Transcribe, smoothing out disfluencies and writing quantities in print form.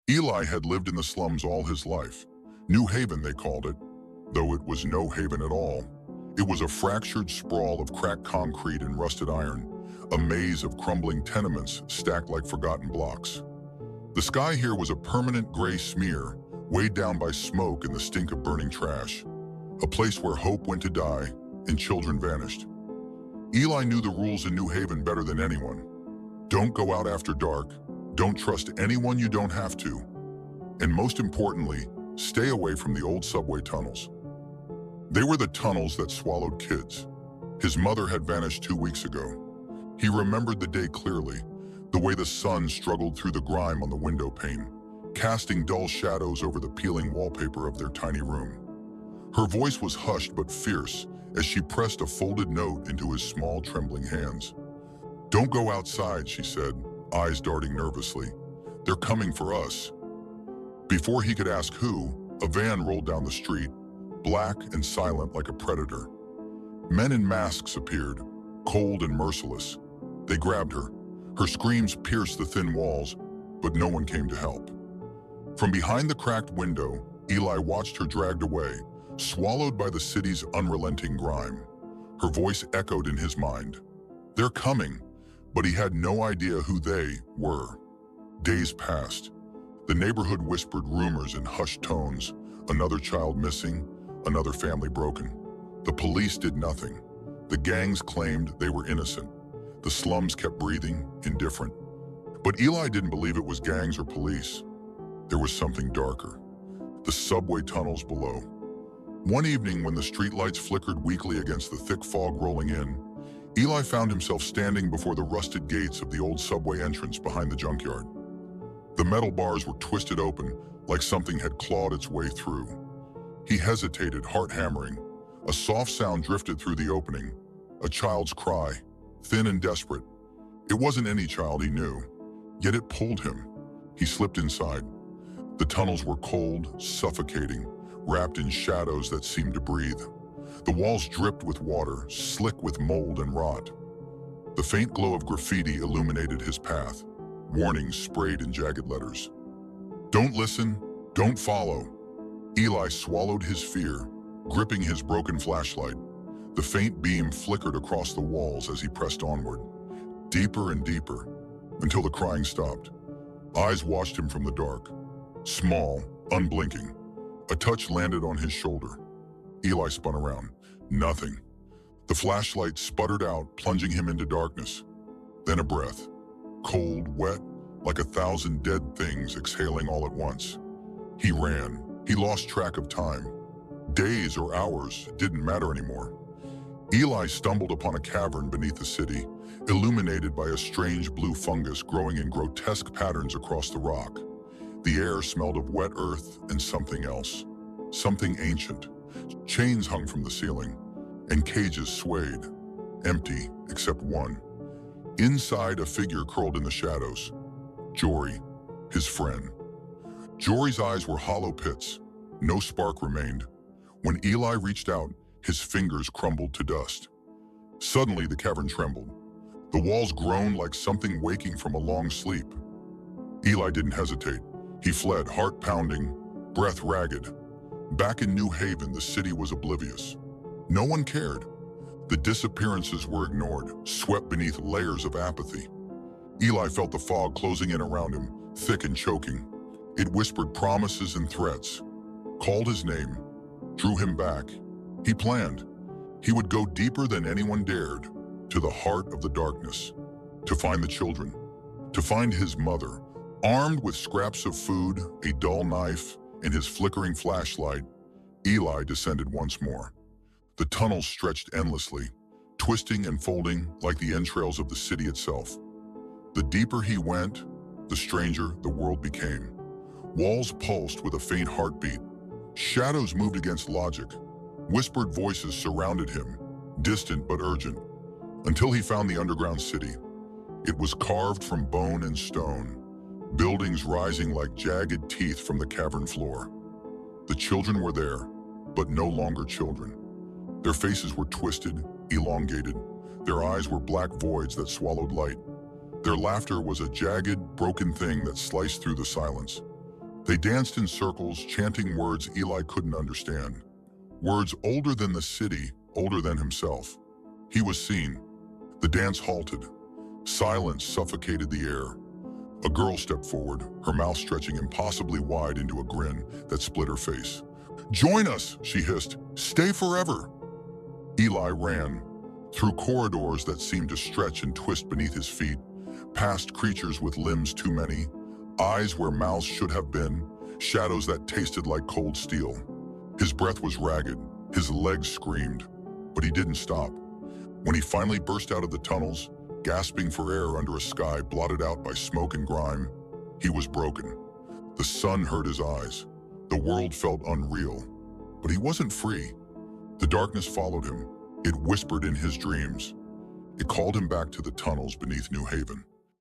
Eli had lived in the slums all his life. New Haven, they called it, though it was no haven at all. It was a fractured sprawl of cracked concrete and rusted iron, a maze of crumbling tenements stacked like forgotten blocks. The sky here was a permanent gray smear, weighed down by smoke and the stink of burning trash. A place where hope went to die and children vanished. Eli knew the rules in New Haven better than anyone. Don't go out after dark. Don't trust anyone you don't have to. And most importantly, stay away from the old subway tunnels. They were the tunnels that swallowed kids. His mother had vanished 2 weeks ago. He remembered the day clearly, the way the sun struggled through the grime on the window pane, casting dull shadows over the peeling wallpaper of their tiny room. Her voice was hushed but fierce as she pressed a folded note into his small, trembling hands. "Don't go outside," she said, eyes darting nervously. "They're coming for us." Before he could ask who, a van rolled down the street, black and silent like a predator. Men in masks appeared, cold and merciless. They grabbed her. Her screams pierced the thin walls, but no one came to help. From behind the cracked window, Eli watched her dragged away, swallowed by the city's unrelenting grime. Her voice echoed in his mind. "They're coming," but he had no idea who they were. Days passed. The neighborhood whispered rumors in hushed tones, another child missing, another family broken. The police did nothing. The gangs claimed they were innocent. The slums kept breathing, indifferent. But Eli didn't believe it was gangs or police. There was something darker. The subway tunnels below. One evening when the streetlights flickered weakly against the thick fog rolling in, Eli found himself standing before the rusted gates of the old subway entrance behind the junkyard. The metal bars were twisted open, like something had clawed its way through. He hesitated, heart hammering. A soft sound drifted through the opening, a child's cry, thin and desperate. It wasn't any child he knew, yet it pulled him. He slipped inside. The tunnels were cold, suffocating, wrapped in shadows that seemed to breathe. The walls dripped with water, slick with mold and rot. The faint glow of graffiti illuminated his path, warnings sprayed in jagged letters. "Don't listen, don't follow." Eli swallowed his fear, gripping his broken flashlight. The faint beam flickered across the walls as he pressed onward, deeper and deeper, until the crying stopped. Eyes watched him from the dark, small, unblinking. A touch landed on his shoulder. Eli spun around. Nothing. The flashlight sputtered out, plunging him into darkness. Then a breath. Cold, wet, like 1,000 dead things exhaling all at once. He ran. He lost track of time. Days or hours didn't matter anymore. Eli stumbled upon a cavern beneath the city, illuminated by a strange blue fungus growing in grotesque patterns across the rock. The air smelled of wet earth and something else. Something ancient. Chains hung from the ceiling, and cages swayed, empty except one. Inside, a figure curled in the shadows. Jory, his friend. Jory's eyes were hollow pits. No spark remained. When Eli reached out, his fingers crumbled to dust. Suddenly, the cavern trembled. The walls groaned like something waking from a long sleep. Eli didn't hesitate. He fled, heart pounding, breath ragged. Back in New Haven, the city was oblivious. No one cared. The disappearances were ignored, swept beneath layers of apathy. Eli felt the fog closing in around him, thick and choking. It whispered promises and threats, called his name, drew him back. He planned. He would go deeper than anyone dared, to the heart of the darkness, to find the children, to find his mother. Armed with scraps of food, a dull knife, and his flickering flashlight, Eli descended once more. The tunnels stretched endlessly, twisting and folding like the entrails of the city itself. The deeper he went, the stranger the world became. Walls pulsed with a faint heartbeat. Shadows moved against logic. Whispered voices surrounded him, distant but urgent, until he found the underground city. It was carved from bone and stone, buildings rising like jagged teeth from the cavern floor. The children were there, but no longer children. Their faces were twisted, elongated. Their eyes were black voids that swallowed light. Their laughter was a jagged, broken thing that sliced through the silence. They danced in circles, chanting words Eli couldn't understand. Words older than the city, older than himself. He was seen. The dance halted. Silence suffocated the air. A girl stepped forward, her mouth stretching impossibly wide into a grin that split her face. "Join us," she hissed. "Stay forever." Eli ran, through corridors that seemed to stretch and twist beneath his feet, past creatures with limbs too many, eyes where mouths should have been, shadows that tasted like cold steel. His breath was ragged, his legs screamed, but he didn't stop. When he finally burst out of the tunnels, gasping for air under a sky blotted out by smoke and grime, he was broken. The sun hurt his eyes. The world felt unreal. But he wasn't free. The darkness followed him. It whispered in his dreams. It called him back to the tunnels beneath New Haven.